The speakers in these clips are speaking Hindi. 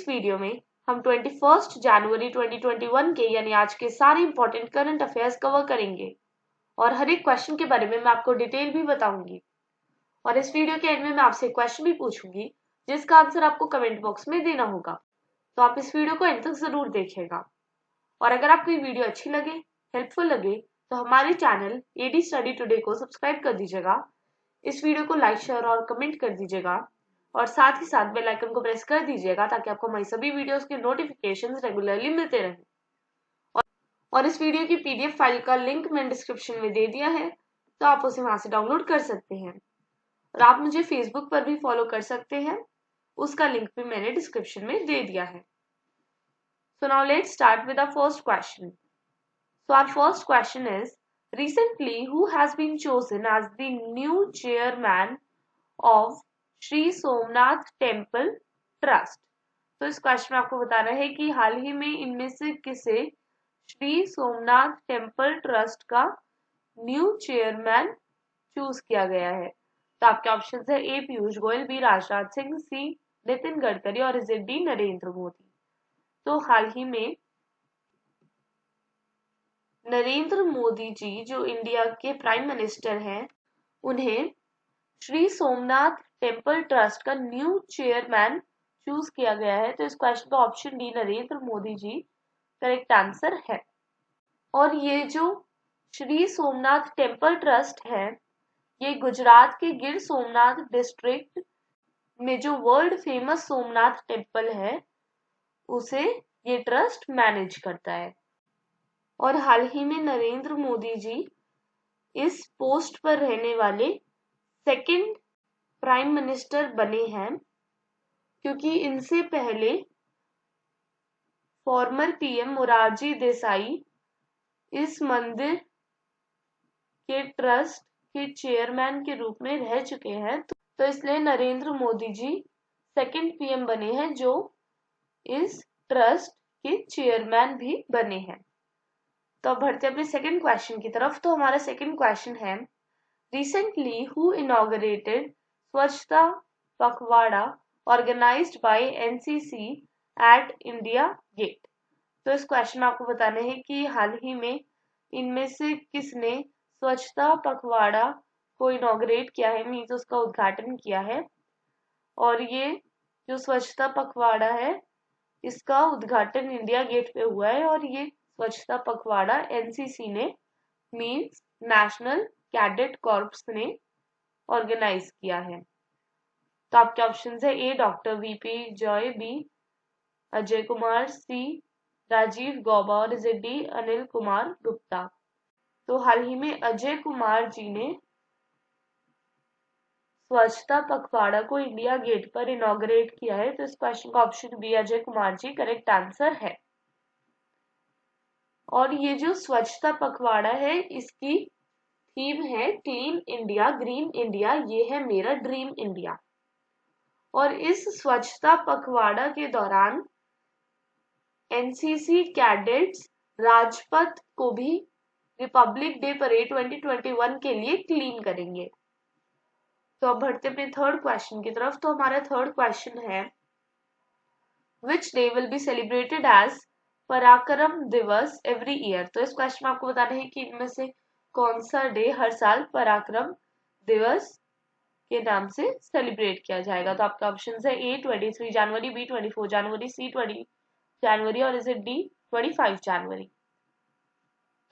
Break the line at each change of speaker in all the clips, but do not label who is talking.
इस वीडियो में हम 21 जनवरी 2021 के यानी आज के सारे इंपॉर्टेंट करंट अफेयर्स कवर करेंगे और हर एक क्वेश्चन के बारे में मैं आपको डिटेल भी बताऊंगी। और इस वीडियो के एंड में मैं आपसे क्वेश्चन भी पूछूंगी जिसका आंसर आपको कमेंट बॉक्स में देना होगा। तो आप इस वीडियो को एंड तक जरूर देखिएगा। और अगर आपको ये वीडियो अच्छी लगे, हेल्पफुल लगे, तो हमारे चैनल एडी स्टडी टुडे को सब्सक्राइब कर दीजिएगा। इस वीडियो को लाइक, शेयर और कमेंट कर दीजिएगा और साथ ही साथ बेल आइकन को प्रेस कर दीजिएगा ताकि आपको हमारी सभी वीडियोस के नोटिफिकेशंस रेगुलरली मिलते रहें। और इस वीडियो की पीडीएफ फाइल का लिंक मैंने डिस्क्रिप्शन में दे दिया है, तो आप उसे वहां से डाउनलोड कर सकते हैं। और आप मुझे फेसबुक पर भी फॉलो कर सकते हैं, उसका लिंक भी मैंने डिस्क्रिप्शन में दे दिया है। So now let's start with our first question. So our first question is, recently who has been chosen as the new chairman of Shri Somnath temple trust? तो इस क्वेश्चन में आपको बताना है कि हाल ही में इनमें से किसे श्री सोमनाथ टेम्पल ट्रस्ट का न्यू चेयरमैन चूज किया गया है। तो आपके ऑप्शन है ए पीयूष गोयल, बी राजनाथ सिंह, सी नितिन गडकरी और इज डी नरेंद्र मोदी। तो हाल ही में नरेंद्र मोदी जी जो इंडिया के प्राइम मिनिस्टर हैं, उन्हें श्री सोमनाथ टेम्पल ट्रस्ट का न्यू चेयरमैन चूज किया गया है। तो इस क्वेश्चन का option D Narendra Modi ji correct answer है। और ये जो श्री सोमनाथ टेम्पल ट्रस्ट है, ये गुजरात के गिर सोमनाथ डिस्ट्रिक्ट में जो वर्ल्ड फेमस सोमनाथ टेम्पल है, उसे ये ट्रस्ट मैनेज करता है। और हाल ही में नरेंद्र मोदी जी इस पोस्ट पर रहने वाले सेकंड प्राइम मिनिस्टर बने हैं, क्योंकि इनसे पहले फॉर्मर पीएम मोरारजी देसाई इस मंदिर के ट्रस्ट के चेयरमैन के रूप में रह चुके हैं। तो इसलिए नरेंद्र मोदी जी सेकंड पीएम बने हैं जो इस ट्रस्ट के चेयरमैन भी बने हैं। तो अब बढ़ते अपने सेकंड क्वेश्चन की तरफ। तो हमारा सेकंड क्वेश्चन है, recently who inaugurated Swachhta Pakhwada organised by NCC at India Gate? तो इस क्वेश्चन में आपको बताना है कि हाल ही में इनमें से किसने स्वच्छता पखवाड़ा को इनॉग्रेट किया है, मीन्स उसका उद्घाटन किया है। और ये जो स्वच्छता पखवाड़ा है, इसका उद्घाटन इंडिया गेट पे हुआ है और ये स्वच्छता पखवाड़ा एनसीसी ने, मीन्स नेशनल कैडेट कॉर्प्स ने ऑर्गेनाइज किया है। तो आपके ऑप्शन है A doctor VP Joy, B Ajay Kumar, C Rajiv Gauba और डी अनिल कुमार गुप्ता। तो हाल ही में अजय कुमार जी ने स्वच्छता पखवाड़ा को इंडिया गेट पर इनॉग्रेट किया है। तो इस क्वेश्चन का option B Ajay Kumar ji correct answer है। और ये जो स्वच्छता पखवाड़ा है, इसकी थीम है क्लीन इंडिया ग्रीन इंडिया, ये है मेरा ड्रीम इंडिया। और इस स्वच्छता पखवाड़ा के दौरान एनसीसी कैडेट्स राजपथ को भी रिपब्लिक डे परेड 2021 के लिए क्लीन करेंगे। तो अब बढ़ते अपने थर्ड क्वेश्चन की तरफ। तो हमारा थर्ड क्वेश्चन है, which day will be celebrated as Parakram Diwas every year? तो इस क्वेश्चन में आपको बताना है कि इनमें से कौन सा डे हर साल पराक्रम दिवस के नाम से सेलिब्रेट किया जाएगा। तो आपका ऑप्शन है ए 23 जनवरी, बी 24 जनवरी, सी 20 जनवरी और इज डी 25 जनवरी।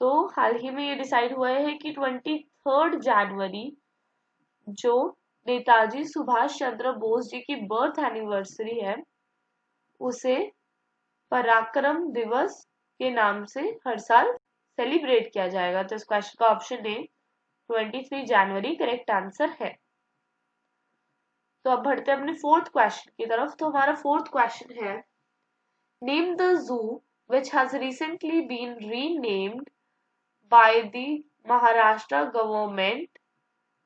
तो हाल ही में ये डिसाइड हुआ है कि 23 जनवरी जो नेताजी सुभाष चंद्र बोस जी की बर्थ एनिवर्सरी है, उसे पराक्रम दिवस के नाम से हर साल सेलिब्रेट किया जाएगा। तो इस क्वेश्चन का option A 23 January correct answer है। तो अब बढ़ते हैं अपने फोर्थ क्वेश्चन की तरफ। तो हमारा फोर्थ क्वेश्चन है, name the zoo which has recently been renamed by the Maharashtra government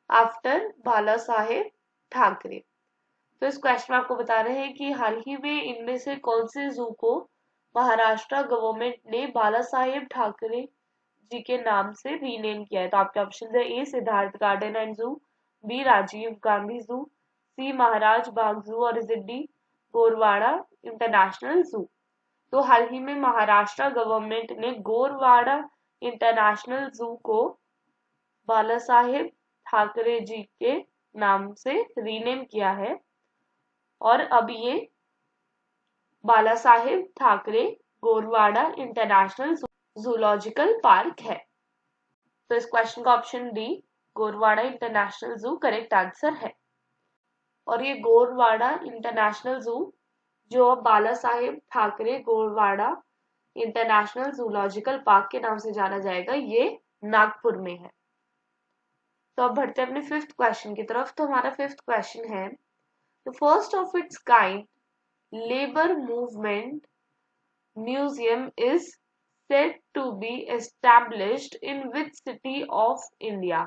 after Bala Saheb Thackeray. तो इस क्वेश्चन में आपको बताना है कि हाल ही में इनमें से कौन से जू को महाराष्ट्र गवर्नमेंट ने बाला साहेब ठाकरे जी के नाम से रीनेम किया है। तो आपके ऑप्शन है ए सिद्धार्थ गार्डन एंड जू, बी राजीव गांधी जू, सी महाराज बाग जू और इज डी गोरवाड़ा इंटरनेशनल जू। तो हाल ही में महाराष्ट्र गवर्नमेंट ने गोरवाड़ा इंटरनेशनल जू को बाला साहेब ठाकरे जी के नाम से रीनेम किया है और अब ये बाला Saheb Thackeray गोरवाड़ा international zoological park है। तो इस क्वेश्चन का ऑप्शन डी गोरवाड़ा इंटरनेशनल जू करेक्ट आंसर है। और ये गोरवाड़ा इंटरनेशनल जू जो अब बाला Saheb Thackeray गोरवाड़ा international zoological park के नाम से जाना जाएगा, ये नागपुर में है। तो अब बढ़ते हैं अपने फिफ्थ क्वेश्चन की तरफ। तो हमारा फिफ्थ क्वेश्चन है the first of its kind labour movement museum is said to be established in which city of India.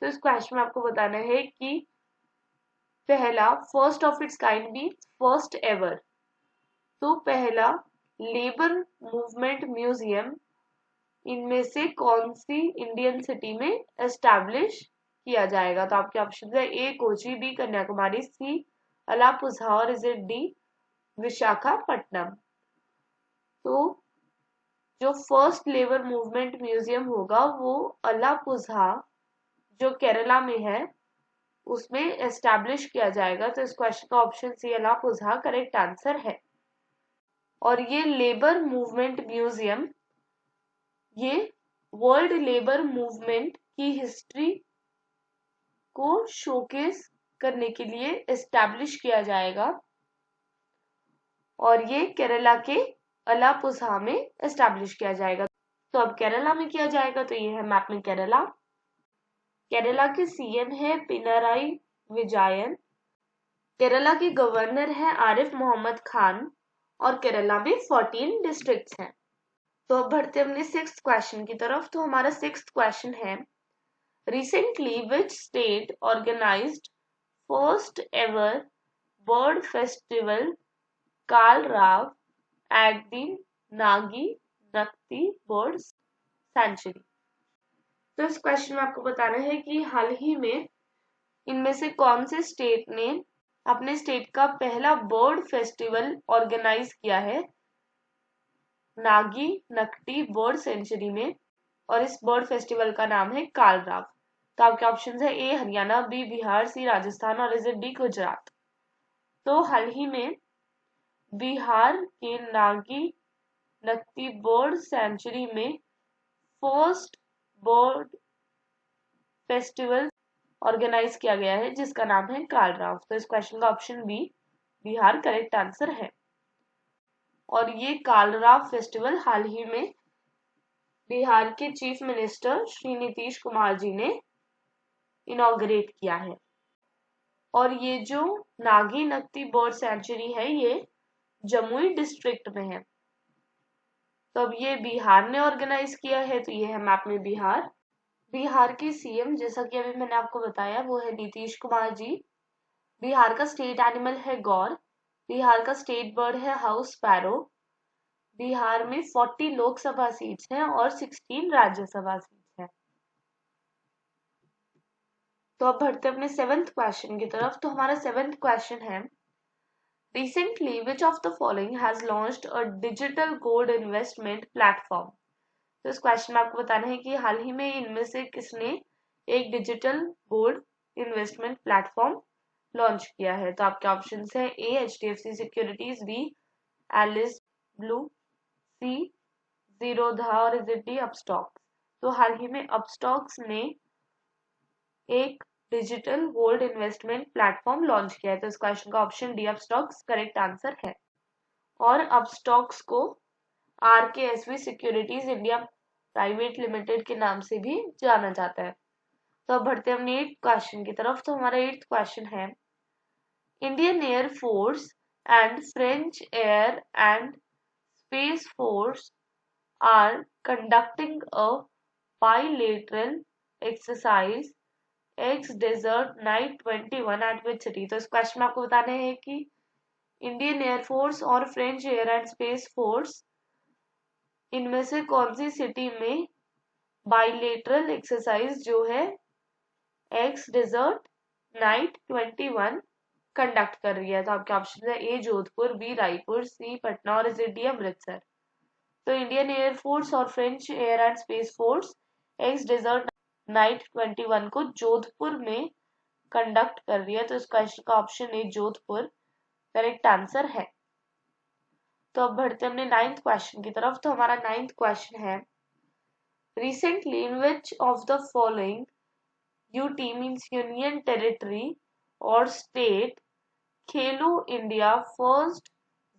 तो इस क्वेश्चन में आपको बताना है कि पहला फर्स्ट ऑफ इट्स काइंड भी फर्स्ट एवर, तो पहला लेबर मूवमेंट म्यूजियम इनमें से कौन सी इंडियन सिटी में एस्टैब्लिश किया जाएगा। तो आपके ऑप्शन है A Kochi, B Kanyakumari, C Alappuzha और इज इट डी विशाखापट्टनम। तो जो फर्स्ट लेबर मूवमेंट म्यूजियम होगा वो अलापुझा जो केरला में है उसमें एस्टैब्लिश किया जाएगा। तो इस क्वेश्चन का option C Alappuzha correct answer है। और ये लेबर मूवमेंट म्यूजियम ये वर्ल्ड लेबर मूवमेंट की हिस्ट्री को शोकेस करने के लिए एस्टैब्लिश किया जाएगा और ये केरला के अलापुझा में एस्टैब्लिश किया जाएगा। तो अब केरला में किया जाएगा, तो ये है मैप में केरला। केरला के सीएम है पिनराई विजयन, केरला के गवर्नर है आरिफ मोहम्मद खान और केरला में 14 डिस्ट्रिक्ट्स हैं। तो अब बढ़ते अपने सिक्स्थ क्वेश्चन की तरफ। तो हमारा सिक्स्थ क्वेश्चन है recently which state organised first ever bird festival Kalrav at the Nagi Nakti bird sanctuary. तो इस क्वेश्चन में आपको बताना है कि हाल ही में इनमें से कौन से स्टेट ने अपने स्टेट का पहला बर्ड फेस्टिवल ऑर्गेनाइज किया है नागी नक्टी बर्ड सेंचुरी में, और इस बर्ड फेस्टिवल का नाम है कालराव। तो आपके ऑप्शन है ए हरियाणा, बी बिहार, सी राजस्थान और इज इट डी गुजरात। तो हाल ही में बिहार के नागी नक्ती बर्ड सेंचुरी में फर्स्ट बर्ड फेस्टिवल ऑर्गेनाइज किया गया है जिसका नाम है कालराव। तो इस क्वेश्चन का option B Bihar correct answer है। और ये कालराव फेस्टिवल हाल ही में बिहार के चीफ मिनिस्टर श्री नीतीश कुमार जी ने इनॉग्रेट किया है। और ये जो नागी नक्ती बर्ड सेंचुरी है ये जमुई डिस्ट्रिक्ट में है। तो अब ये बिहार ने ऑर्गेनाइज किया है, तो ये है मैप में बिहार। बिहार के सीएम जैसा कि अभी मैंने आपको बताया वो है नीतीश कुमार जी। बिहार का स्टेट एनिमल है गौर, बिहार का स्टेट बर्ड है हाउस स्पैरो, बिहार में 40 लोकसभा सीट्स हैं और 16 राज्यसभा सीट्स हैं। तो अब बढ़ते अपने सेवेंथ क्वेश्चन की तरफ। तो हमारा सेवेंथ क्वेश्चन है recently which of the following has launched a digital gold investment platform. तो इस क्वेश्चन में आपको बताना है कि हाल ही में इनमें से किसने एक digital gold investment platform launch किया है। तो आपके ऑप्शन है A HDFC securities, B Alice Blue, C Zerodha और इज इट डी अपस्टॉक्स। तो हाल ही में अपस्टॉक्स ने एक digital gold investment platform launch किया है। तो इस क्वेश्चन का option D Upstox correct answer है। और अपस्टॉक्स को RKSV securities India private limited के नाम से भी जाना जाता है। तो अब बढ़ते हैं अपने 8th क्वेश्चन की तरफ। तो हमारा 8th क्वेश्चन है Indian Air Force and French Air and Space Force are conducting a bilateral exercise Ex Desert Knight 21 at which city. तो इस क्वेश्चन में आपको बताना है कि इंडियन एयरफोर्स और French Air and Space Force इनमें से कौन सी सिटी में बाइलेटरल एक्सरसाइज जो है एक्स डेजर्ट नाइट 21 कंडक्ट कर रही है? तो आपके ऑप्शन है A Jodhpur, B Raipur, C Patna और इज डी अमृतसर। तो इंडियन एयरफोर्स और French Air and Space Force Ex Desert Knight 21 को जोधपुर में कंडक्ट कर रही है। तो इस क्वेश्चन का option A Jodhpur correct answer है। तो अब बढ़ते हैं अपने 9th क्वेश्चन की तरफ। तो हमारा 9th क्वेश्चन है, recently in which of the following UT means union territory और state Khelo India first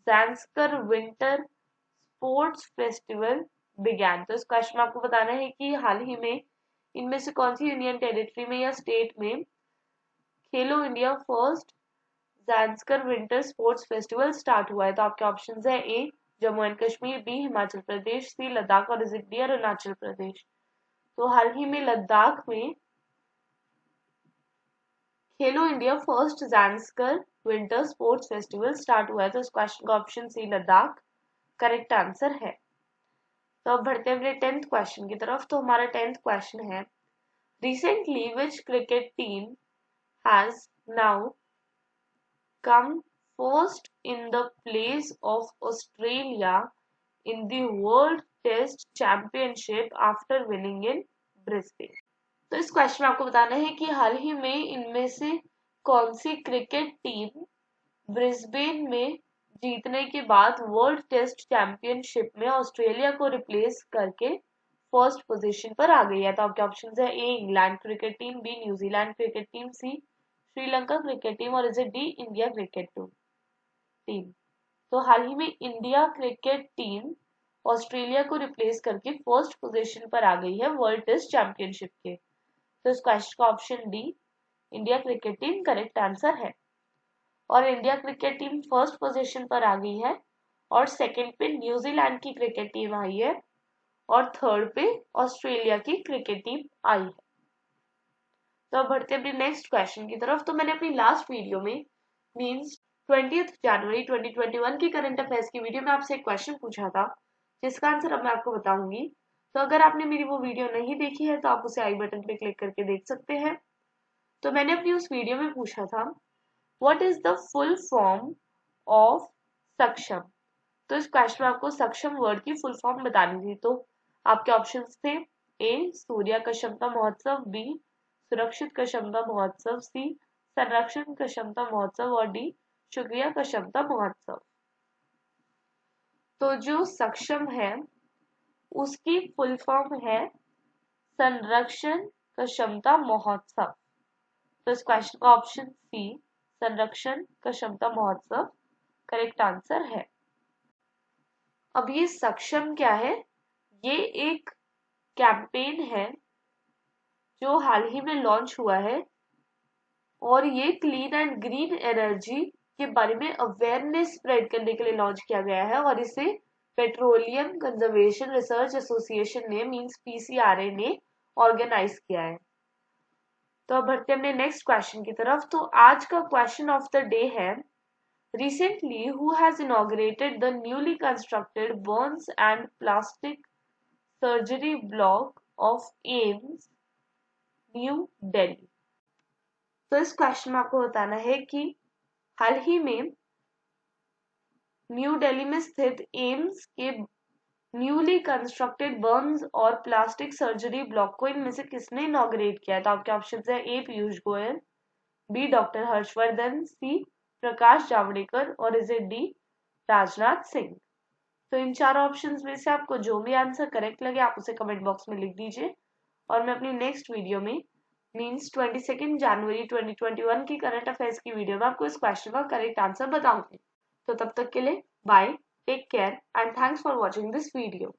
Zanskar winter sports festival began. तो इस क्वेश्चन में आपको बताना है कि हाल ही में इनमें से कौन सी यूनियन टेरिटरी में या स्टेट में Khelo India first Zanskar winter sports festival start हुआ है। तो आपके ऑप्शंस है A Jammu and Kashmir, B Himachal Pradesh, C Ladakh और इज डी अरुणाचल प्रदेश। तो हाल ही में लद्दाख में Khelo India first Zanskar winter sports festival start हुआ है। तो इस क्वेश्चन का option C Ladakh correct answer है। तो अब बढ़ते हैं अपने 10th क्वेश्चन की तरफ। तो हमारा 10th क्वेश्चन है, recently which cricket team has now come first in the place of Australia in the World Test Championship after winning in Brisbane। तो इस क्वेश्चन में आपको बताना है कि हाल ही में इनमें से कौन सी क्रिकेट टीम ब्रिस्बेन में जीतने के बाद वर्ल्ड टेस्ट चैंपियनशिप में ऑस्ट्रेलिया को रिप्लेस करके फर्स्ट पोजीशन पर आ गई है। तो आपके ऑप्शन है A England cricket team, B New Zealand cricket team, C Sri Lanka cricket team और is D India cricket team. तो हाल ही में इंडिया क्रिकेट टीम ऑस्ट्रेलिया को रिप्लेस करके फर्स्ट पोजीशन पर आ गई है वर्ल्ड टेस्ट चैंपियनशिप के। तो इस क्वेश्चन का option D India cricket team correct answer है। और India cricket team first position पर आ गई है और सेकंड पे न्यूजीलैंड की क्रिकेट टीम आई है और थर्ड पे ऑस्ट्रेलिया की क्रिकेट टीम आई है। तो अब बढ़ते हैं अपने नेक्स्ट क्वेश्चन की तरफ। तो मैंने अपनी लास्ट वीडियो में मींस 20 जनवरी 2021 की करंट अफेयर्स की वीडियो में आपसे एक क्वेश्चन पूछा था जिसका आंसर अब मैं आपको बताऊंगी। तो अगर आपने मेरी वो वीडियो नहीं देखी है तो आप उसे आई बटन पे क्लिक करके देख सकते हैं। तो मैंने अपनी उस वीडियो में पूछा था what is the full form of सक्षम। तो इस क्वेश्चन में आपको सक्षम वर्ड की फुल फॉर्म बतानी थी। तो आपके ऑप्शंस थे ए सूर्या का क्षमता महोत्सव, बी सुरक्षित का क्षमता महोत्सव, सी संरक्षण का क्षमता महोत्सव और डी शुक्रिया का क्षमता महोत्सव। तो जो सक्षम है उसकी फुल फॉर्म है संरक्षण का क्षमता महोत्सव। तो इस क्वेश्चन का ऑप्शन सी संरक्षण का क्षमता महोत्सव करेक्ट आंसर है। अब ये सक्षम क्या है? ये एक कैंपेन है जो हाल ही में लॉन्च हुआ है और ये क्लीन एंड ग्रीन एनर्जी के बारे में अवेयरनेस स्प्रेड करने के लिए लॉन्च किया गया है और इसे पेट्रोलियम कंजर्वेशन रिसर्च एसोसिएशन ने मींस पीसीआरए ने ऑर्गेनाइज किया है। तो अब बढ़ते हैं अपने नेक्स्ट क्वेश्चन की तरफ। तो आज का क्वेश्चन ऑफ द डे है, recently who has inaugurated the newly constructed burns and plastic surgery block of AIIMS new Delhi. तो इस क्वेश्चन में आपको बताना है कि हाल ही में न्यू दिल्ली में स्थित एम्स के न्यूली कंस्ट्रक्टेड बर्न्स और प्लास्टिक सर्जरी ब्लॉक को इनमें से किसने इनॉग्रेट किया है? तो आपके ऑप्शन है ए पीयूष गोयल, बी डॉक्टर हर्षवर्धन, सी प्रकाश जावड़ेकर और इज डी राजनाथ सिंह। तो इन चार ऑप्शंस में से आपको जो भी आंसर करेक्ट लगे आप उसे कमेंट बॉक्स में लिख दीजिए और मैं अपनी नेक्स्ट वीडियो में मींस 22 जनवरी 2021 की करंट अफेयर्स की वीडियो में आपको इस क्वेश्चन का करेक्ट आंसर बताऊंगी। तो तब तक के लिए bye, take care and thanks for watching this video.